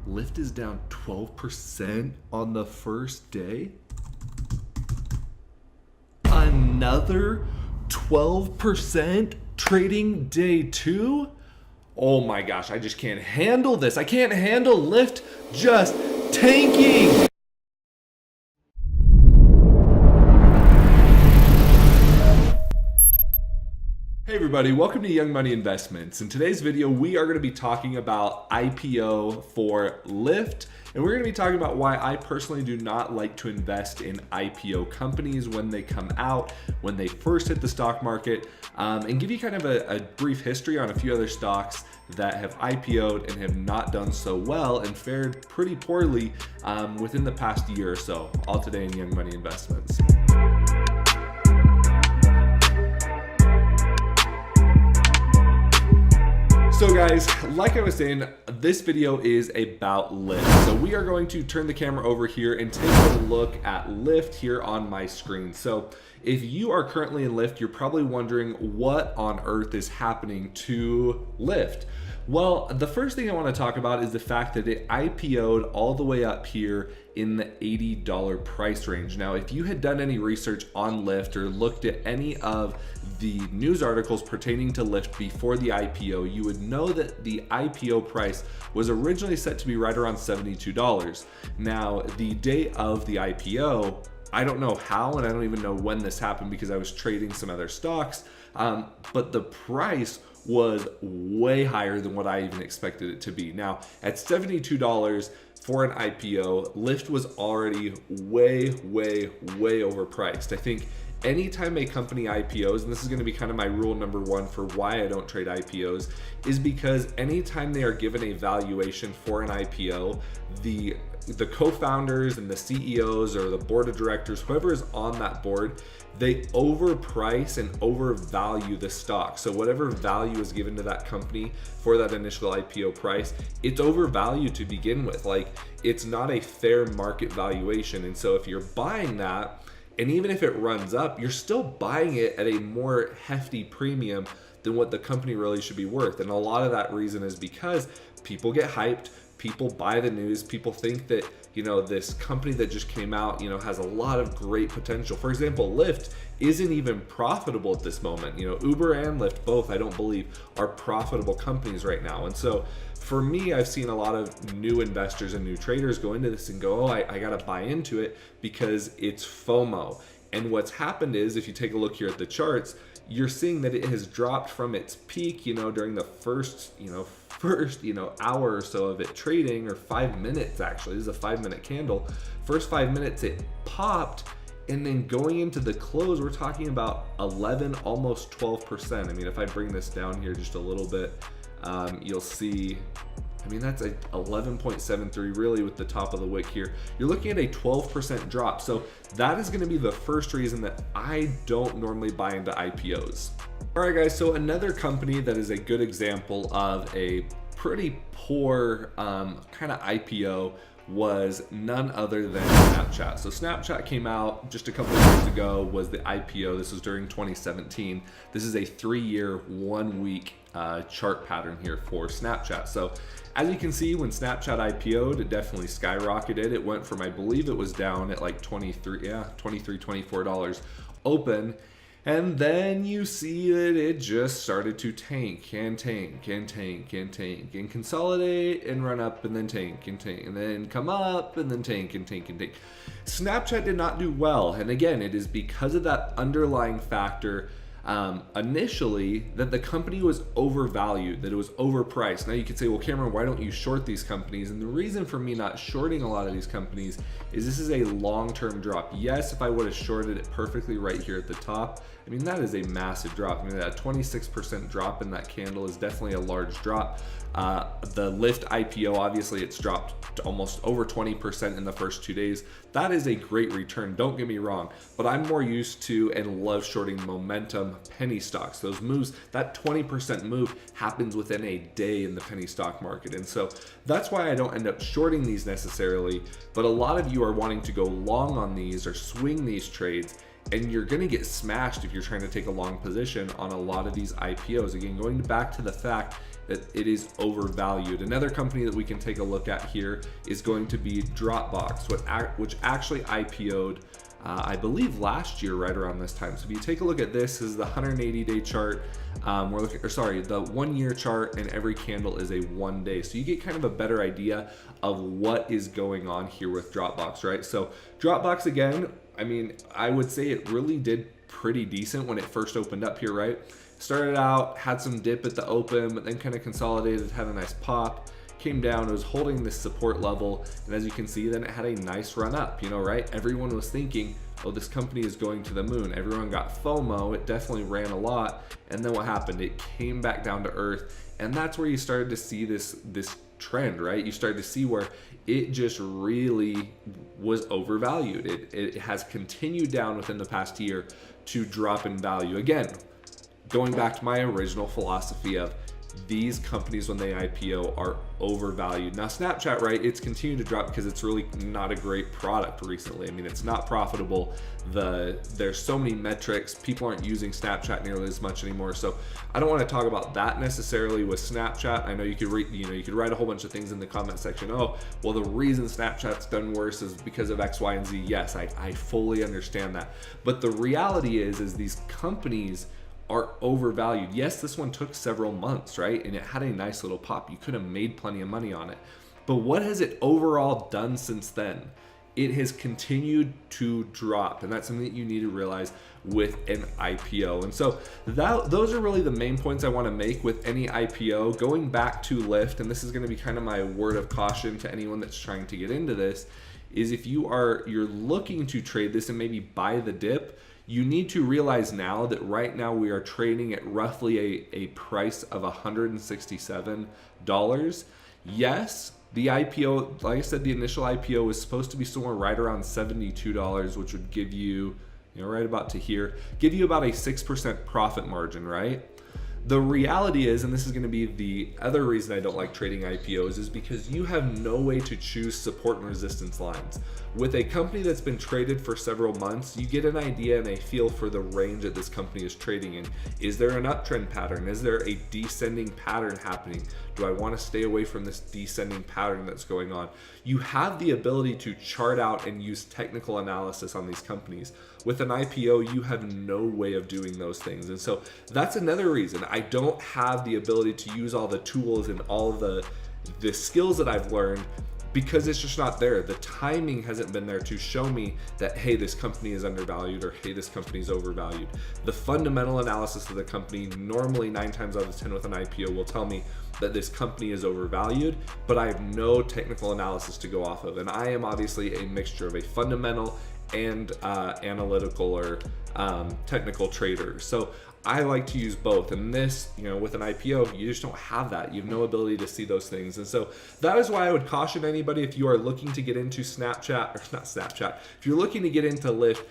LYFT is down 12% on the first day. Another 12% trading day two. Oh my gosh, I just can't handle this. I can't handle LYFT just tanking. Hey everybody, welcome to Young Money Investments. In today's video, we are going to be talking about IPO for LYFT, and we're going to be talking about why I personally do not like to invest in IPO companies when they come out, when they first hit the stock market, and give you kind of a brief history on a few other stocks that have IPO'd and have not done so well and fared pretty poorly within the past year or so, all today in Young Money Investments. So guys, like I was saying, this video is about LYFT. So we are going to turn the camera over here and take a look at LYFT here on my screen. So if you are currently in LYFT, you're probably wondering what on earth is happening to LYFT. Well, the first thing I want to talk about is the fact that it IPO'd all the way up here in the $80 price range. Now, if you had done any research on LYFT or looked at any of the news articles pertaining to LYFT before the IPO, you would know that the IPO price was originally set to be right around $72. Now, the day of the IPO, I don't know how, and I don't even know when this happened because I was trading some other stocks, but the price was way higher than what I even expected it to be. Now, at $72 for an IPO, LYFT was already way overpriced. I think anytime a company IPOs, and this is going to be kind of my rule number one for why I don't trade IPOs, is because anytime they are given a valuation for an IPO, the co-founders and the CEOs or the board of directors, whoever is on that board, they overprice and overvalue the stock. So whatever value is given to that company for that initial IPO price, it's overvalued to begin with. Like, it's not a fair market valuation. And so if you're buying that, and even if it runs up, you're still buying it at a more hefty premium than what the company really should be worth. And a lot of that reason is because people get hyped, people buy the news, people think that, this company that just came out, has a lot of great potential. For example, LYFT isn't even profitable at this moment. Uber and Lyft both, I don't believe, are profitable companies right now. And so for me, I've seen a lot of new investors and new traders go into this and go, I got to buy into it because it's FOMO. And what's happened is, if you take a look here at the charts, you're seeing that it has dropped from its peak, during the first hour or so of it trading, or 5 minutes actually. This is a 5-minute candle. First 5 minutes it popped, and then going into the close, we're talking about 11, almost 12%. I mean, if I bring this down here just a little bit, you'll see, that's a 11.73 really with the top of the wick here. You're looking at a 12% drop. So that is going to be the first reason that I don't normally buy into IPOs. All right, guys, so another company that is a good example of a pretty poor kind of IPO was none other than Snapchat. So Snapchat came out just a couple of years ago, was the IPO. This was during 2017. This is a 3-year, 1-week chart pattern here for Snapchat. So as you can see, when Snapchat IPO'd, it definitely skyrocketed. It went from, I believe it was down at like $24 open. And then you see that it just started to tank and consolidate and run up and then tank and then come up and then tank and tank. Snapchat did not do well. And again, it is because of that underlying factor initially that the company was overvalued, that it was overpriced. Now you could say, well, Cameron, why don't you short these companies? And the reason for me not shorting a lot of these companies is this is a long-term drop. Yes, if I would have shorted it perfectly right here at the top, that is a massive drop. That 26% drop in that candle is definitely a large drop. The LYFT IPO, obviously it's dropped to almost over 20% in the first 2 days. That is a great return, don't get me wrong, but I'm more used to and love shorting momentum penny stocks. Those moves, that 20% move happens within a day in the penny stock market. And so that's why I don't end up shorting these necessarily, but a lot of you are wanting to go long on these or swing these trades, and you're going to get smashed if you're trying to take a long position on a lot of these IPOs. Again, going back to the fact that it is overvalued. Another company that we can take a look at here is going to be Dropbox, which actually IPO'd I believe last year right around this time. So if you take a look at this is the 180-day chart. We're looking, or sorry, the 1 year chart, and every candle is a 1 day. So you get kind of a better idea of what is going on here with Dropbox, right? So Dropbox, again, I mean, I would say it really did pretty decent when it first opened up here, right? Started out, had some dip at the open, but then kind of consolidated, had a nice pop, came down, it was holding this support level, and as you can see, then it had a nice run up, you know, right? Everyone was thinking, oh, this company is going to the moon. Everyone got FOMO, it definitely ran a lot, and then what happened? It came back down to earth, and that's where you started to see this trend, right? You started to see where it just really was overvalued. It has continued down within the past year to drop in value. Again, going back to my original philosophy of these companies when they IPO are overvalued. Now Snapchat, right, it's continued to drop because it's really not a great product recently. I mean, it's not profitable. There's so many metrics. People aren't using Snapchat nearly as much anymore. So I don't want to talk about that necessarily with Snapchat. I know you could you could write a whole bunch of things in the comment section. Oh, well, the reason Snapchat's done worse is because of X, Y, and Z. Yes, I fully understand that. But the reality is these companies are overvalued. Yes, this one took several months, right? And it had a nice little pop. You could have made plenty of money on it. But what has it overall done since then? It has continued to drop. And that's something that you need to realize with an IPO. And so those are really the main points I want to make with any IPO. Going back to LYFT, and this is going to be kind of my word of caution to anyone that's trying to get into this, is if you're looking to trade this and maybe buy the dip, you need to realize now that right now we are trading at roughly a price of $167. Yes, the IPO, like I said, the initial IPO was supposed to be somewhere right around $72, which would give you, right about to here, give you about a 6% profit margin, right? The reality is, and this is going to be the other reason I don't like trading IPOs, is because you have no way to choose support and resistance lines. With a company that's been traded for several months, you get an idea and a feel for the range that this company is trading in. Is there an uptrend pattern? Is there a descending pattern happening? Do I want to stay away from this descending pattern that's going on? You have the ability to chart out and use technical analysis on these companies. With an IPO, you have no way of doing those things. And so that's another reason I don't have the ability to use all the tools and all of the skills that I've learned, because it's just not there. The timing hasn't been there to show me that, hey, this company is undervalued, or hey, this company is overvalued. The fundamental analysis of the company, normally 9 times out of 10 with an IPO, will tell me that this company is overvalued, but I have no technical analysis to go off of. And I am obviously a mixture of a fundamental and analytical or technical trader. So I like to use both. And this, with an IPO, you just don't have that. You have no ability to see those things. And so that is why I would caution anybody, if you are looking to get into if you're looking to get into LYFT,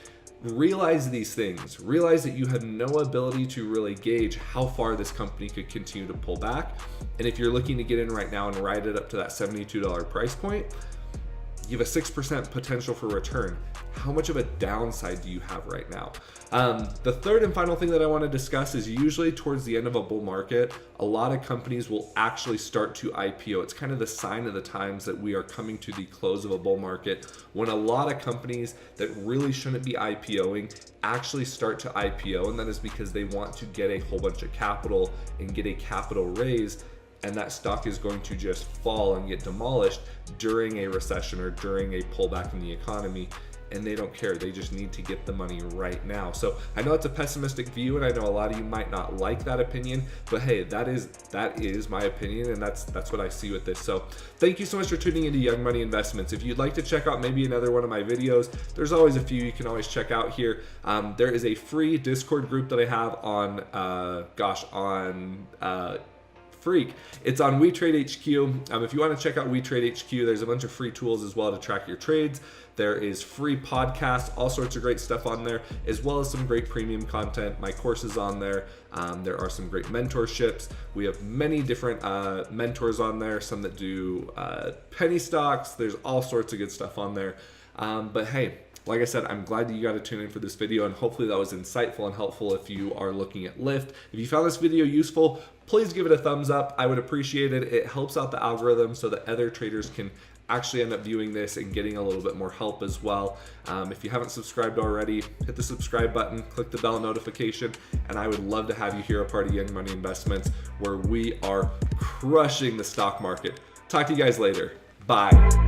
realize these things. Realize that you have no ability to really gauge how far this company could continue to pull back. And if you're looking to get in right now and ride it up to that $72 price point, you have a 6% potential for return. How much of a downside do you have right now? The third and final thing that I want to discuss is usually towards the end of a bull market, a lot of companies will actually start to IPO. It's kind of the sign of the times that we are coming to the close of a bull market, when a lot of companies that really shouldn't be IPOing actually start to IPO, and that is because they want to get a whole bunch of capital and get a capital raise, and that stock is going to just fall and get demolished during a recession or during a pullback in the economy. And they don't care. They just need to get the money right now. So I know it's a pessimistic view, and I know a lot of you might not like that opinion, but hey, that is my opinion, and that's what I see with this. So thank you so much for tuning into Young Money Investments. If you'd like to check out maybe another one of my videos, there's always a few you can always check out here. There is a free Discord group that I have on Freak. It's on WeTrade HQ. If you want to check out WeTrade HQ, there's a bunch of free tools as well to track your trades. There is free podcasts, all sorts of great stuff on there, as well as some great premium content. My courses on there. There are some great mentorships. We have many different mentors on there, some that do penny stocks. There's all sorts of good stuff on there. But hey, like I said, I'm glad that you got to tune in for this video, and hopefully that was insightful and helpful if you are looking at LYFT. If you found this video useful, please give it a thumbs up. I would appreciate it. It helps out the algorithm so that other traders can actually end up viewing this and getting a little bit more help as well. If you haven't subscribed already, hit the subscribe button, click the bell notification, and I would love to have you here a part of Young Money Investments, where we are crushing the stock market. Talk to you guys later. Bye.